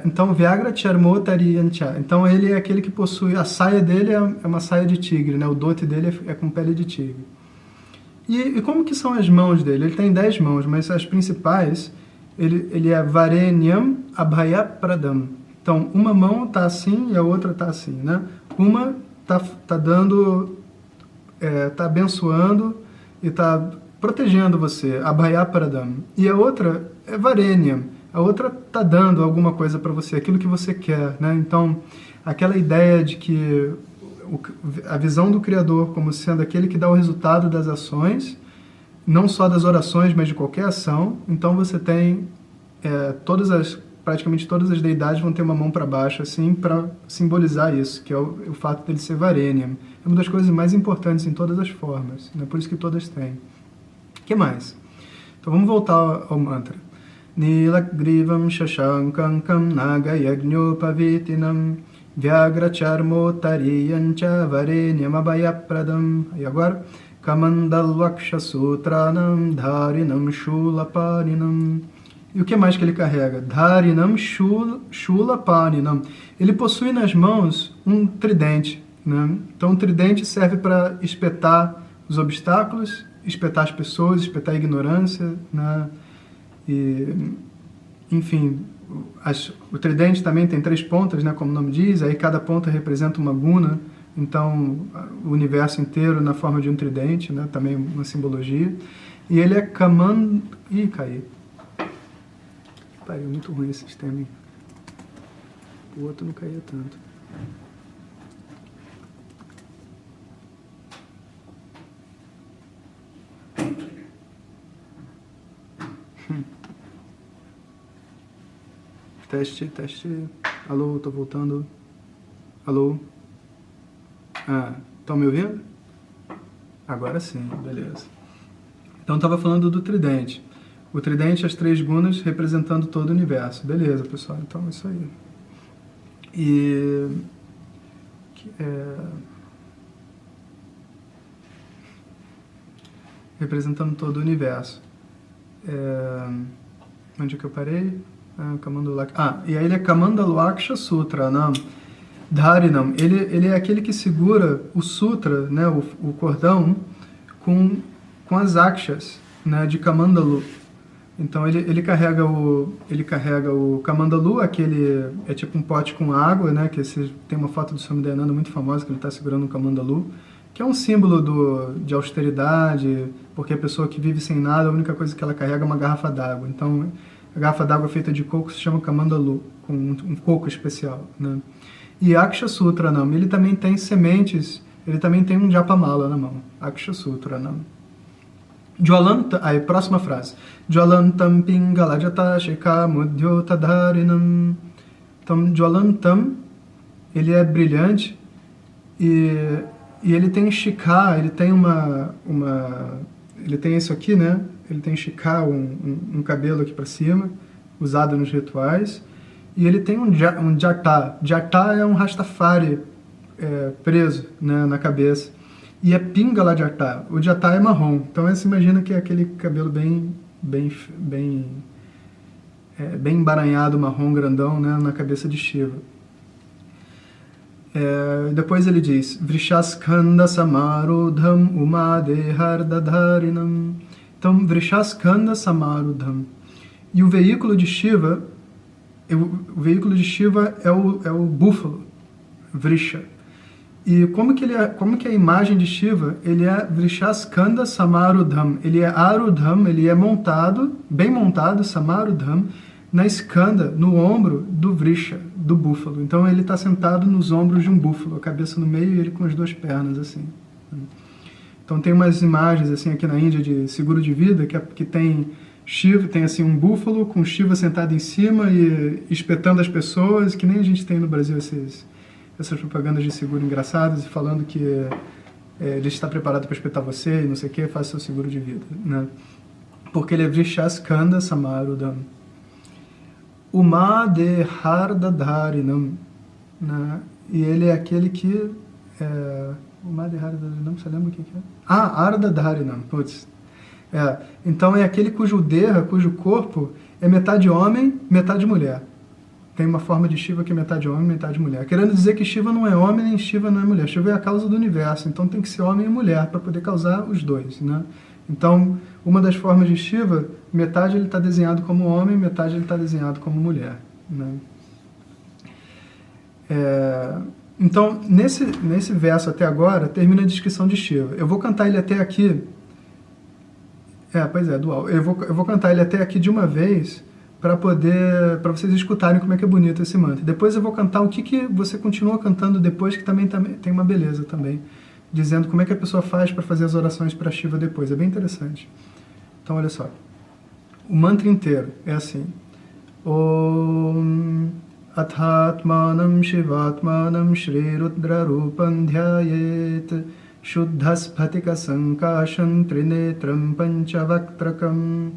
Então, Vyagra Charmotariyancha. Então, ele é aquele que possui... A saia dele é uma saia de tigre, né? O dote dele é com pele de tigre. E como que são as mãos dele? Ele tem 10 mãos, mas as principais, ele é Varenyam Abhayapradam. Então, uma mão está assim e a outra está assim, né? Uma está dando... está abençoando e está protegendo você, Abhayapradam. E a outra é Varenyam. A outra está dando alguma coisa para você, aquilo que você quer, né? Então, aquela ideia de que a visão do Criador como sendo aquele que dá o resultado das ações, não só das orações, mas de qualquer ação. Então, você tem praticamente todas as deidades vão ter uma mão para baixo, assim, para simbolizar isso, que é o fato dele ser Varenyam. É uma das coisas mais importantes em todas as formas, né? Por isso que todas têm. O que mais? Então, vamos voltar ao mantra. Nilagrivam Shashankankam Nagayagnyopavitinam Vyagra Charmotariyancha Varenyam Abhayapradam. E agora? Kamandalvakshasutranam Dharinam Shulapaninam. E o que mais que ele carrega? Dharinam Shulapaninam. Ele possui nas mãos um tridente, né? Então, o tridente serve para espetar os obstáculos, espetar as pessoas, espetar a ignorância, né? E, enfim, o tridente também tem 3 pontas, né, como o nome diz, aí cada ponta representa uma guna, então o universo inteiro na forma de um tridente, né, também uma simbologia. E ele é Kaman... Ih, caí. Pariu, muito ruim esse sistema, hein? O outro não caía tanto. Teste. Alô, tô voltando. Alô? Estão me ouvindo? Agora sim, beleza. Então, estava falando do tridente. O tridente, as 3 gunas representando todo o universo. Beleza, pessoal, então é isso aí. E... representando todo o universo. Onde é que eu parei? E aí ele é Kamandalvaksha Sutra, não? Dharinam, ele é aquele que segura o sutra, né, o cordão, com as akshas, né, de Kamandalu. Então ele carrega o Kamandalu, aquele é tipo um pote com água, né, que tem uma foto do Swami Dayananda muito famosa que ele está segurando um Kamandalu, que é um símbolo de austeridade, porque a pessoa que vive sem nada, a única coisa que ela carrega é uma garrafa d'água. Então, a garrafa d'água feita de coco se chama Kamandalu, com um coco especial, né? E Aksha Sutra, não. Ele também tem sementes, ele também tem um Japamala na mão. Aksha Sutra, não. Aí, próxima frase. Jwalantam Pingalajata Shekha Mudhyotadharinam. Então, Jwalantam, ele é brilhante e E ele tem Shikha, ele tem ele tem isso aqui, né? Ele tem Shikha, um cabelo aqui para cima, usado nos rituais. E ele tem um Jata. Jata é um Rastafari preso, né, na cabeça. E é Pingala Jata. O Jata é marrom. Então você imagina que é aquele cabelo bem embaranhado, marrom, grandão, né, na cabeça de Shiva. Depois ele diz Vrishaskanda Samarudham Umadehardadharinam. Então, Vrishaskanda Samarudham. E o veículo de Shiva é o búfalo, Vrisha. E como que é a imagem de Shiva? Ele é Vrishaskanda Samarudham. Ele é Arudham, ele é montado, bem montado, Samarudham, na skanda, no ombro do Vrisha, do búfalo. Então ele está sentado nos ombros de um búfalo, a cabeça no meio e ele com as duas pernas assim. Então tem umas imagens assim aqui na Índia de seguro de vida que tem Shiva, tem assim um búfalo com Shiva sentado em cima e espetando as pessoas, que nem a gente tem no Brasil essas propagandas de seguro engraçadas e falando que ele está preparado para espetar você e não sei o que, faça seu seguro de vida, né? Porque ele é Vrishaskanda Samarudham. Umadehardadharinam, né? E ele é aquele que Umadehardadharinam, você lembra o que é? Ardadharinam, putz. Então é aquele cujo corpo é metade homem, metade mulher. Tem uma forma de Shiva que é metade homem, metade mulher. Querendo dizer que Shiva não é homem, nem Shiva não é mulher. Shiva é a causa do universo, então tem que ser homem e mulher para poder causar os dois, né? Então, uma das formas de Shiva, metade ele está desenhado como homem, metade ele está desenhado como mulher, né? Então, nesse verso até agora, termina a descrição de Shiva. Eu vou cantar ele até aqui. Pois é, dual. Eu vou cantar ele até aqui de uma vez para vocês escutarem como é que é bonito esse mantra. Depois eu vou cantar o que você continua cantando depois, que também tem uma beleza também, dizendo como é que a pessoa faz para fazer as orações para Shiva depois. É bem interessante. Então, olha só. O mantra inteiro é assim. Om Athatmanam Shivatmanam Shri Rudra Rupam Dhyayet Shuddhaspatika Sankasham Trinetram Panchavaktakam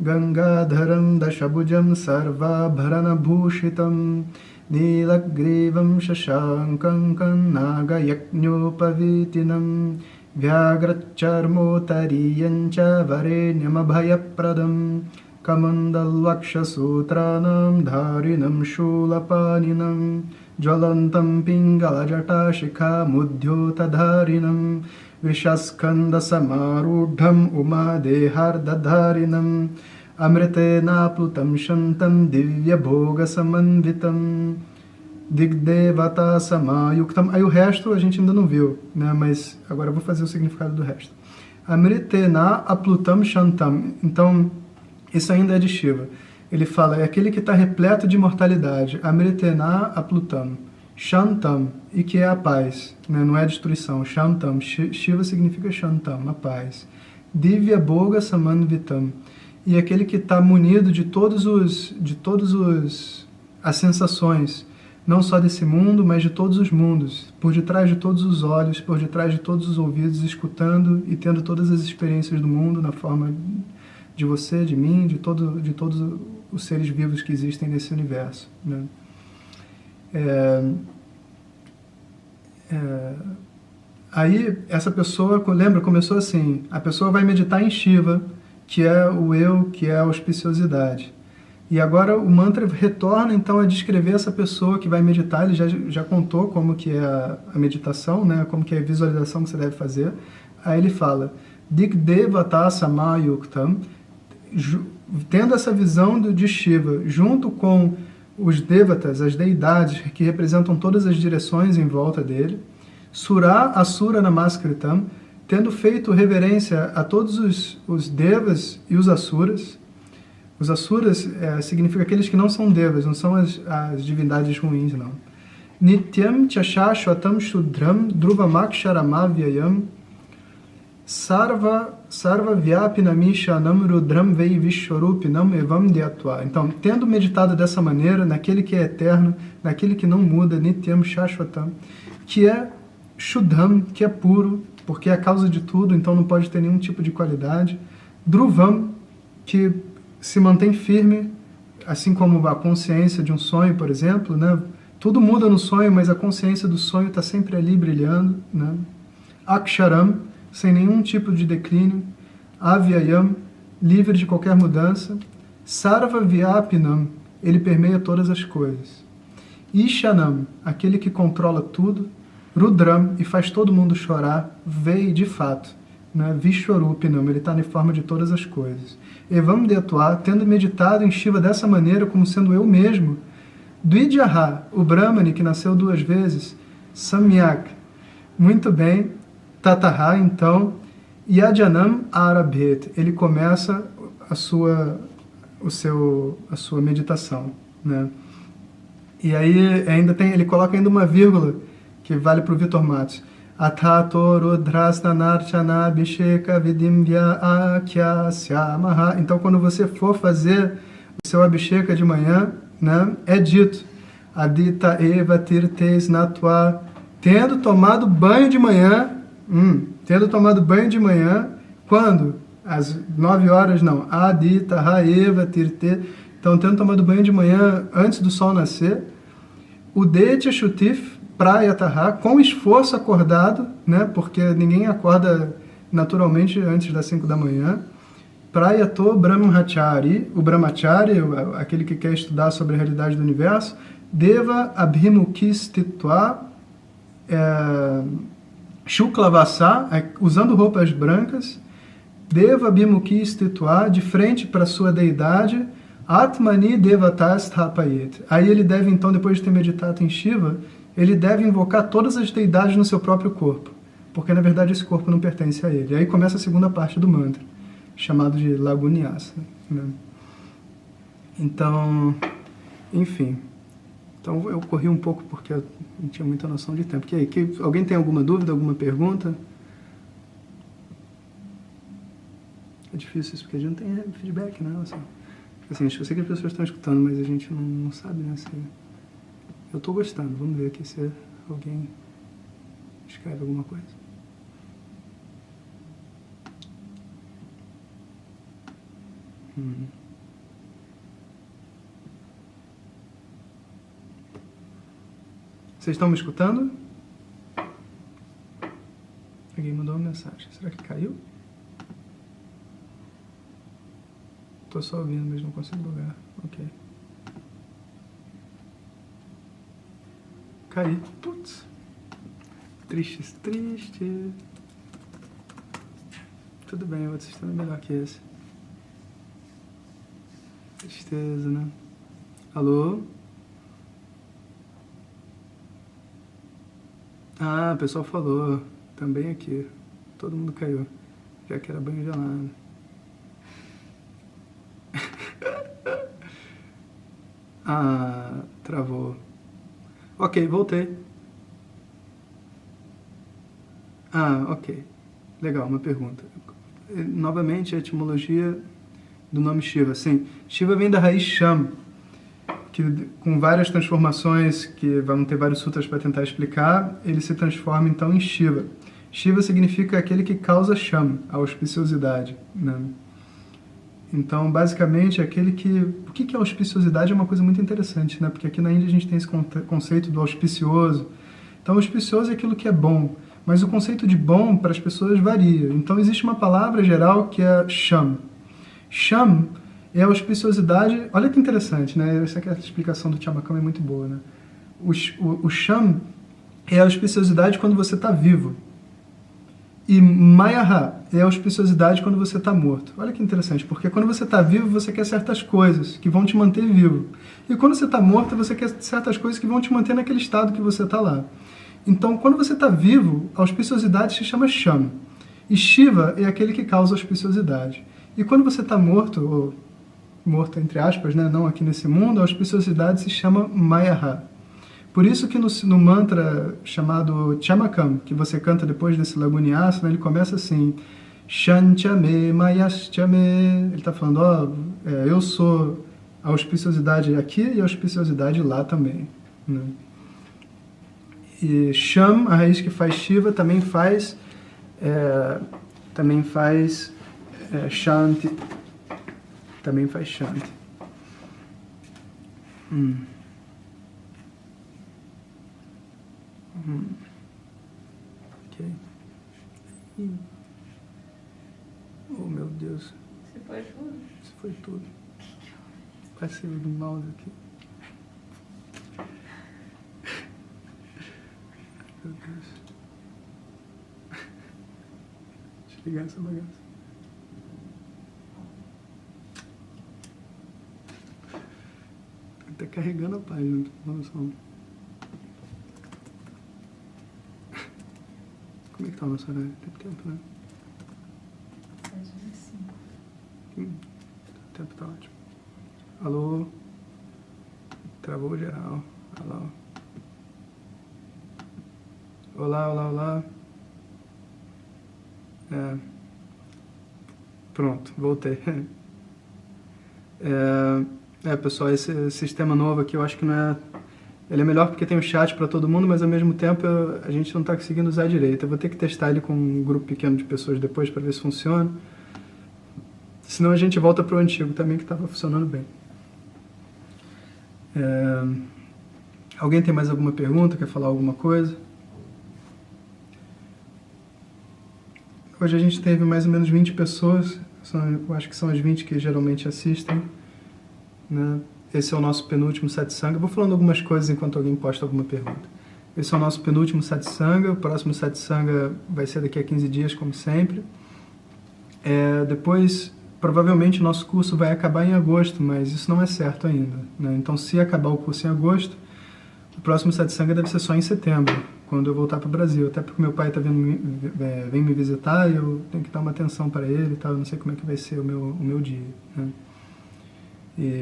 Gangadharam Dashabhujam Sarvabharana Bhushitam Nilagrivam Shashankam Nagayajñopavitinam Vyagracharmotariyancha Varenyamabhayapradam Kamandalvakshasutranam Dharinam Shulapaninam Jwalantam Pingalajata Shikha Mudhyotadharinam Vishaskanda Samarudham Umadehardadharinam Amritena Plutam Shantam Divya Bhoga Samanvitam Digdevata Samayuktam. Aí o resto a gente ainda não viu, né? Mas agora eu vou fazer o significado do resto. Amritena Aplutam Shantam. Então, isso ainda é de Shiva. Ele fala, é aquele que está repleto de imortalidade. Amritena Aplutam. Shantam, e que é a paz, né? Não é a destruição. Shantam, Shiva significa Shantam, a paz. Divya Bhoga Samanvitam, e aquele que está munido de todos as sensações, não só desse mundo, mas de todos os mundos, por detrás de todos os olhos, por detrás de todos os ouvidos, escutando e tendo todas as experiências do mundo na forma de você, de mim, de todos os seres vivos que existem nesse universo, né? Aí essa pessoa, lembra, começou assim, a pessoa vai meditar em Shiva, que é o eu, que é a auspiciosidade. E agora o mantra retorna então a descrever essa pessoa que vai meditar. Ele já contou como que é a meditação, né? Como que é a visualização que você deve fazer. Aí ele fala, Digdevata Samayuktam, tendo essa visão de Shiva, junto com os devatas, as deidades que representam todas as direções em volta dele, Sura Asura Namaskritam, tendo feito reverência a todos os devas e os asuras. Os asuras significa aqueles que não são devas, não são as divindades ruins, não. Nityam Chashashvatam Shudram Dhruvamaksharamayam Sarva Vyapinamishanam Rudram Vei Vishwarupinam Evam Dyatva. Então, tendo meditado dessa maneira, naquele que é eterno, naquele que não muda, Nityam Shashvatam, que é Shuddham, que é puro, porque é a causa de tudo, então não pode ter nenhum tipo de qualidade. Dhruvam, que se mantém firme, assim como a consciência de um sonho, por exemplo, né? Tudo muda no sonho, mas a consciência do sonho está sempre ali brilhando, né? Aksharam, sem nenhum tipo de declínio. Avyayam, livre de qualquer mudança. Sarva Vyapinam, ele permeia todas as coisas. Ishanam, aquele que controla tudo. Rudram, e faz todo mundo chorar. Vei, de fato. Né? Vishwarupinam, ele está na forma de todas as coisas. Evam de atuar, tendo meditado em Shiva dessa maneira, como sendo eu mesmo. Dvidyaha, o Brahmani, que nasceu 2 vezes. Samyak, muito bem. Tataha, então. Yadyanam Arabhet, ele começa a sua meditação, né? E aí ele coloca ainda uma vírgula que vale para o Vitor Matos. Athato rudrasnanarchana abhisheka vidimvya akyasyamaha. Então, quando você for fazer o seu abhisheka de manhã, né, é dito Adita eva tirtes natva, tendo tomado banho de manhã. Quando? Às 9 horas, não. Adita haeva tirte. Então, tendo tomado banho de manhã antes do sol nascer. Udetya shutif prayataha, com esforço acordado, né? Porque ninguém acorda naturalmente antes das 5 da manhã. Prayato brahmachari, o brahmachari, aquele que quer estudar sobre a realidade do universo. Deva abhimukistitva, shuklavasa, usando roupas brancas. Deva abhimukistitva, de frente para a sua deidade. Atmani devatas thapayet. Aí ele deve, então, depois de ter meditado em Shiva, ele deve invocar todas as deidades no seu próprio corpo, porque na verdade esse corpo não pertence a ele. Aí começa a segunda parte do mantra, chamado de Lagunyasa, né? Então, enfim. Então eu corri um pouco porque eu não tinha muita noção de tempo. Alguém tem alguma dúvida, alguma pergunta? É difícil isso porque a gente não tem feedback, né? Assim, eu sei que as pessoas estão escutando, mas a gente não sabe, né? Eu estou gostando. Vamos ver aqui se alguém escreve alguma coisa. Vocês estão me escutando? Alguém mandou uma mensagem. Será que caiu? Estou só ouvindo, mas não consigo logar. Ok. Caí. Putz. Triste. Tudo bem, o outro sistema é melhor que esse. Tristeza, né? Alô? Ah, o pessoal falou. Também aqui. Todo mundo caiu. Já que era banho gelado. Ah, travou. Ok, voltei. Ah, ok. Legal, uma pergunta. Novamente, a etimologia do nome Shiva. Sim, Shiva vem da raiz Sham, que com várias transformações, que vão ter vários sutras para tentar explicar, ele se transforma então em Shiva. Shiva significa aquele que causa Sham, a auspiciosidade, né? Então, basicamente, aquele que... O que é auspiciosidade é uma coisa muito interessante, né? Porque aqui na Índia a gente tem esse conceito do auspicioso. Então, auspicioso é aquilo que é bom, mas o conceito de bom para as pessoas varia. Então, existe uma palavra geral que é Sham. Sham é a auspiciosidade... Olha que interessante, né? Essa aqui, a explicação do Chamakam é muito boa, né? O Sham é a auspiciosidade quando você está vivo. E Mayaha é a auspiciosidade quando você está morto. Olha que interessante, porque quando você está vivo, você quer certas coisas que vão te manter vivo. E quando você está morto, você quer certas coisas que vão te manter naquele estado que você está lá. Então, quando você está vivo, a auspiciosidade se chama Sham. E Shiva é aquele que causa auspiciosidade. E quando você está morto, ou morto entre aspas, né, não aqui nesse mundo, a auspiciosidade se chama Mayaha. Por isso que no mantra chamado Chamakam, que você canta depois desse Lagunyasana, ele começa assim, Shanchame Mayaschame. Ele está falando, eu sou a auspiciosidade aqui e a auspiciosidade lá também, né? E Sham, a raiz que faz Shiva, também faz Shanti. Também faz Shanti. Ok. Oh, meu Deus. Você foi tudo? Isso foi tudo. Passei do mouse aqui. Meu Deus. Deixa eu ligar essa bagaça. Tá carregando a página, não tem noção. Como é que tá o nosso horário? Tem tempo, né? 7h05. O tempo tá ótimo. Alô? Travou geral. Alô? Olá, olá, olá. Pronto, voltei. Pessoal, esse sistema novo aqui eu acho que não é... Ele é melhor porque tem o chat para todo mundo, mas ao mesmo tempo a gente não está conseguindo usar direito. Eu vou ter que testar ele com um grupo pequeno de pessoas depois para ver se funciona. Senão a gente volta para o antigo também, que estava funcionando bem. Alguém tem mais alguma pergunta? Quer falar alguma coisa? Hoje a gente teve mais ou menos 20 pessoas. Eu acho que são as 20 que geralmente assistem, né? Esse é o nosso penúltimo satsanga. Eu vou falando algumas coisas enquanto alguém posta alguma pergunta. Esse é o nosso penúltimo satsanga. O próximo satsanga vai ser daqui a 15 dias, como sempre. Depois, provavelmente, o nosso curso vai acabar em agosto, mas isso não é certo ainda, né? Então, se acabar o curso em agosto, o próximo satsanga deve ser só em setembro, quando eu voltar para o Brasil. Até porque meu pai vem me visitar e eu tenho que dar uma atenção para ele e tal. Eu não sei como é que vai ser o meu dia, né?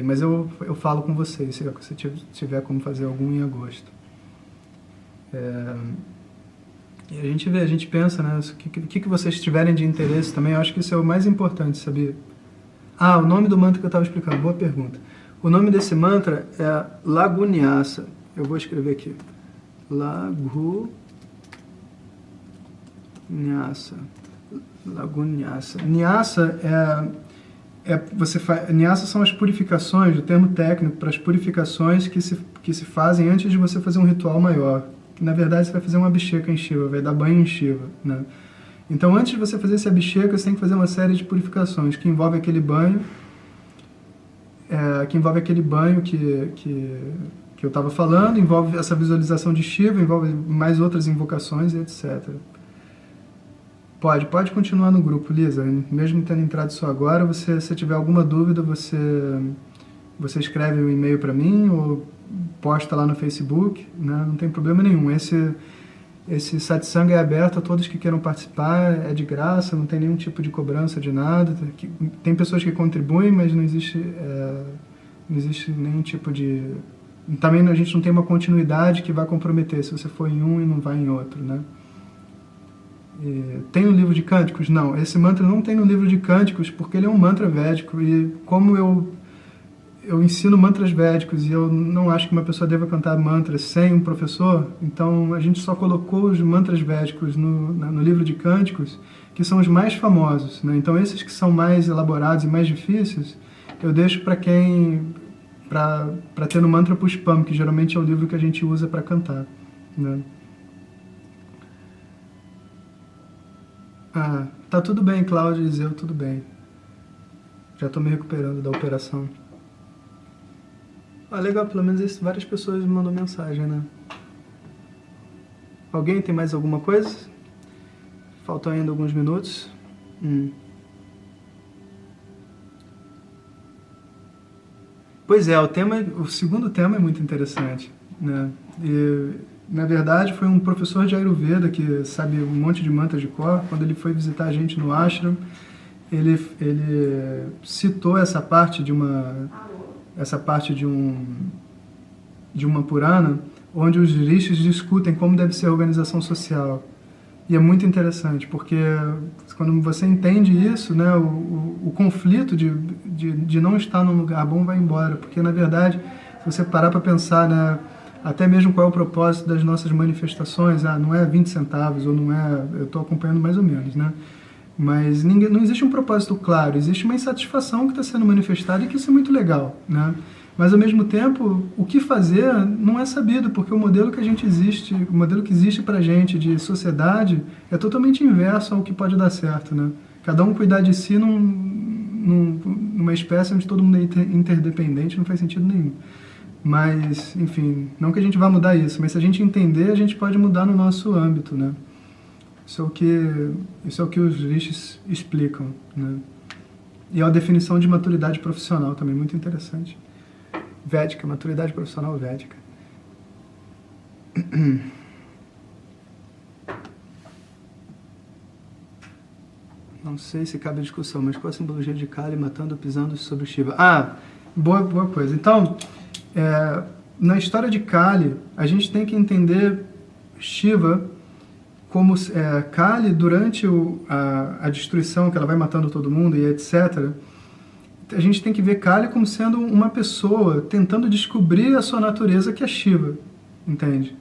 Mas eu falo com vocês, se você tiver como fazer algum em agosto. E a gente pensa, né, o que vocês tiverem de interesse também, eu acho que isso é o mais importante, sabia? O nome do mantra que eu estava explicando, boa pergunta. O nome desse mantra é Lagunyasa. Eu vou escrever aqui. Lagunyasa. Nyasa Nyasa são as purificações, o termo técnico para as purificações que se fazem antes de você fazer um ritual maior. Que, na verdade, você vai fazer uma abhisheka em Shiva, vai dar banho em Shiva, né? Então, antes de você fazer esse abhisheka, você tem que fazer uma série de purificações que envolve aquele banho, que eu estava falando, envolve essa visualização de Shiva, envolve mais outras invocações e etc. Pode continuar no grupo, Lisa. Mesmo tendo entrado só agora, se tiver alguma dúvida, você escreve um e-mail para mim ou posta lá no Facebook, né? Não tem problema nenhum. Esse satsanga é aberto a todos que queiram participar, é de graça, não tem nenhum tipo de cobrança de nada. Tem pessoas que contribuem, mas não existe nenhum tipo de... Também a gente não tem uma continuidade que vai comprometer se você for em um e não vai em outro, né? Tem no livro de Cânticos? Não, esse mantra não tem no livro de Cânticos porque ele é um mantra védico e como eu ensino mantras védicos e eu não acho que uma pessoa deva cantar mantras sem um professor, então a gente só colocou os mantras védicos no livro de Cânticos, que são os mais famosos, né? Então esses que são mais elaborados e mais difíceis, eu deixo para ter no Mantra Pushpam, que geralmente é o livro que a gente usa para cantar, né? Tá tudo bem, Cláudio, Eliseu, tudo bem. Já estou me recuperando da operação. Legal, pelo menos várias pessoas me mandam mensagem, né? Alguém tem mais alguma coisa? Faltam ainda alguns minutos. Pois é, o segundo tema é muito interessante, né? Na verdade, foi um professor de Ayurveda que sabe um monte de mantras de cor. Quando ele foi visitar a gente no ashram, ele citou essa parte de uma Purana, onde os rishis discutem como deve ser a organização social. E é muito interessante, porque quando você entende isso, né, o conflito de não estar num lugar bom vai embora. Porque, na verdade, se você parar para pensar, né, até mesmo qual é o propósito das nossas manifestações. Não é 20 centavos, ou não é... Eu estou acompanhando mais ou menos, né? Mas não existe um propósito claro, existe uma insatisfação que está sendo manifestada e que isso é muito legal, né? Mas, ao mesmo tempo, o que fazer não é sabido, porque o modelo que existe para a gente de sociedade é totalmente inverso ao que pode dar certo, né? Cada um cuidar de si numa espécie onde todo mundo é interdependente não faz sentido nenhum. Mas, enfim, não que a gente vá mudar isso, mas se a gente entender, a gente pode mudar no nosso âmbito, né? Isso é o que os rishis explicam, né? E é a definição de maturidade profissional também, muito interessante. Védica, maturidade profissional védica. Não sei se cabe a discussão, mas qual a simbologia de Kali matando ou pisando sobre Shiva? Boa coisa. Então, na história de Kali, a gente tem que entender Shiva como Kali, durante a destruição, que ela vai matando todo mundo e etc., a gente tem que ver Kali como sendo uma pessoa tentando descobrir a sua natureza, que é Shiva, entende?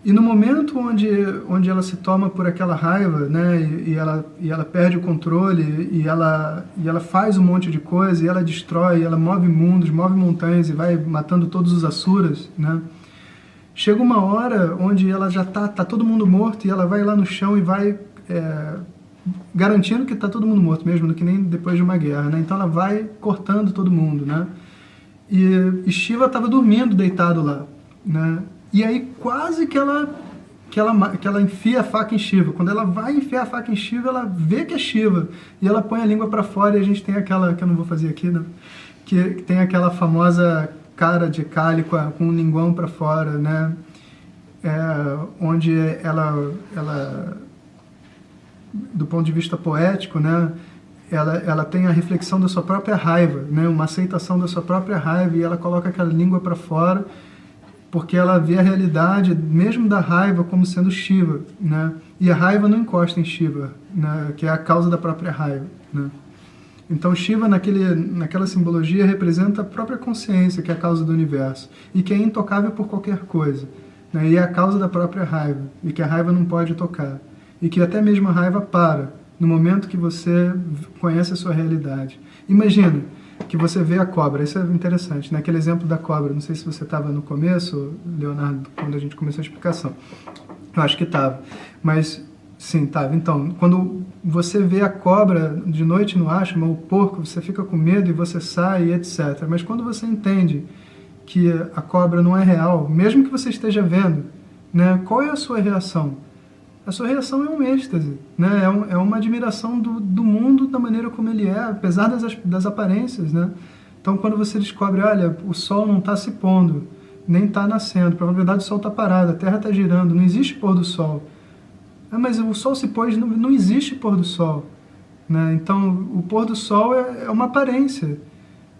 E no momento onde ela se toma por aquela raiva, né, e ela perde o controle, e ela faz um monte de coisa, e ela destrói, ela move mundos, move montanhas e vai matando todos os asuras, né? Chega uma hora onde ela já tá todo mundo morto, e ela vai lá no chão e vai garantindo que está todo mundo morto mesmo, que nem depois de uma guerra, né? Então ela vai cortando todo mundo, né? E Shiva estava dormindo deitado lá, né? E aí quase que ela enfia a faca em Shiva. Quando ela vai enfiar a faca em Shiva, ela vê que é Shiva, e ela põe a língua para fora, e a gente tem aquela, que eu não vou fazer aqui, né? Que tem aquela famosa cara de Kali com o linguão para fora, né? Onde ela, do ponto de vista poético, né, ela tem a reflexão da sua própria raiva, né, uma aceitação da sua própria raiva, e ela coloca aquela língua para fora, porque ela vê a realidade mesmo da raiva como sendo Shiva, né, e a raiva não encosta em Shiva, né, que é a causa da própria raiva, né. Então Shiva, naquela simbologia, representa a própria consciência, que é a causa do universo, e que é intocável por qualquer coisa, né, e é a causa da própria raiva, e que a raiva não pode tocar. E que até mesmo a raiva para no momento que você conhece a sua realidade. Imagina que você vê a cobra, isso é interessante, né? Aquele exemplo da cobra, não sei se você estava no começo, Leonardo, quando a gente começou a explicação. Eu acho que estava, mas sim, estava. Então, quando você vê a cobra de noite no ashram, ou o porco, você fica com medo e você sai, etc. Mas quando você entende que a cobra não é real, mesmo que você esteja vendo, né? Qual é a sua reação? A sua reação é um êxtase, né? É uma admiração do mundo da maneira como ele é, apesar das aparências, né? Então, quando você descobre, olha, o sol não está se pondo, nem está nascendo, na verdade o sol está parado, a terra está girando, não existe pôr do sol. Mas o sol se pôs, não existe pôr do sol, né? Então, o pôr do sol é uma aparência.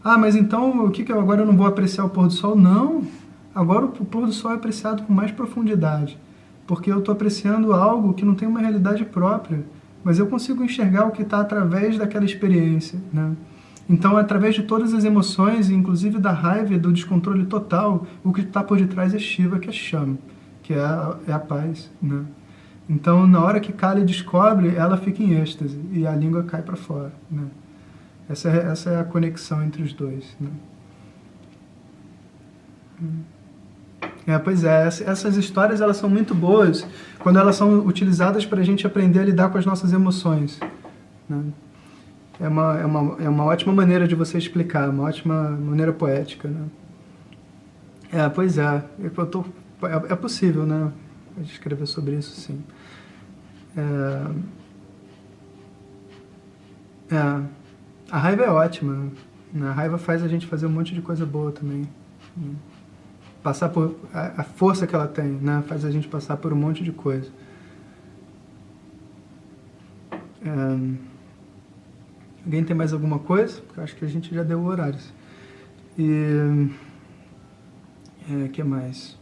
Mas então, agora eu não vou apreciar o pôr do sol? Não, agora o pôr do sol é apreciado com mais profundidade, porque eu estou apreciando algo que não tem uma realidade própria, mas eu consigo enxergar o que está através daquela experiência, né? Então, através de todas as emoções, inclusive da raiva e do descontrole total, o que está por detrás é Shiva, que é Shama, que é a paz, né? Então, na hora que Kali descobre, ela fica em êxtase, e a língua cai para fora, né? Essa é a conexão entre os dois, né? Pois é, essas histórias elas são muito boas quando elas são utilizadas para a gente aprender a lidar com as nossas emoções, né? É uma ótima maneira de você explicar, uma ótima maneira poética, né? Pois é, é possível, né, escrever sobre isso, sim. A raiva é ótima, né? A raiva faz a gente fazer um monte de coisa boa também, né? Passar por a força que ela tem, né, faz a gente passar por um monte de coisa. Alguém tem mais alguma coisa? Eu acho que a gente já deu horários. E que mais?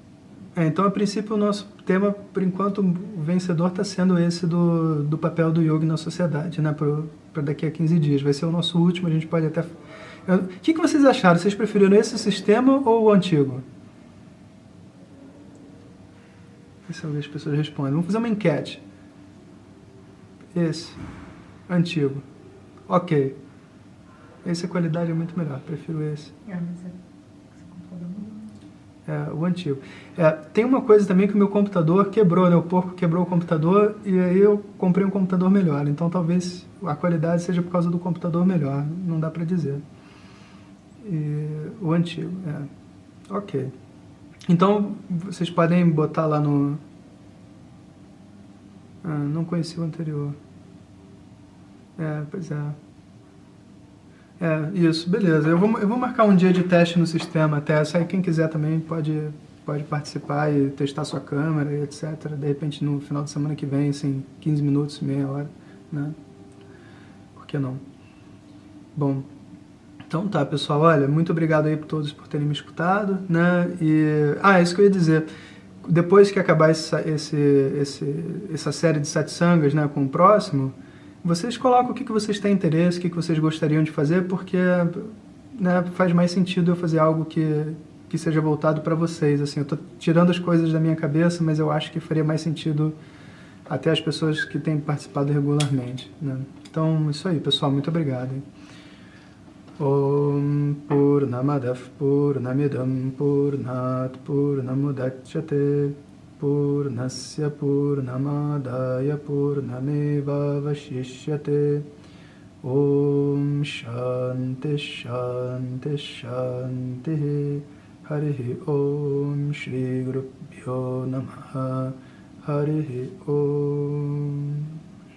Então, a princípio, o nosso tema, por enquanto, o vencedor está sendo esse do papel do yoga na sociedade, né, para daqui a 15 dias. Vai ser o nosso último, a gente pode até... O que vocês acharam? Vocês preferiram esse sistema ou o antigo? Esse é o que as pessoas respondem. Vamos fazer uma enquete. Esse. Antigo. Ok. Esse a qualidade é muito melhor. Prefiro esse. Mas esse computador mudou. O antigo. Tem uma coisa também que o meu computador quebrou, né? O porco quebrou o computador e aí eu comprei um computador melhor. Então talvez a qualidade seja por causa do computador melhor. Não dá pra dizer. O antigo, Ok. Então, vocês podem botar lá no... não conheci o anterior. Pois é. Isso, beleza. Eu vou marcar um dia de teste no sistema até. Aí quem quiser também pode participar e testar sua câmera e etc. De repente no final de semana que vem, assim, 15 minutos, meia hora, né? Por que não? Bom, então tá, pessoal. Olha, muito obrigado aí por todos por terem me escutado, né? Isso que eu ia dizer. Depois que acabar essa série de satsangas, né, com o próximo, vocês colocam o que vocês têm interesse, o que vocês gostariam de fazer, porque, né, faz mais sentido eu fazer algo que seja voltado para vocês. Assim, eu estou tirando as coisas da minha cabeça, mas eu acho que faria mais sentido até as pessoas que têm participado regularmente, né? Então, isso aí, pessoal. Muito obrigado. Hein? Om Purnamadav Purnamidam Purnat Purnamudachyate Purnasya Purnamadaya Purnameva Vashishyate Om Shanti Shanti Shanti Harihi Om Shri Gurubhyo Namaha Harihi Om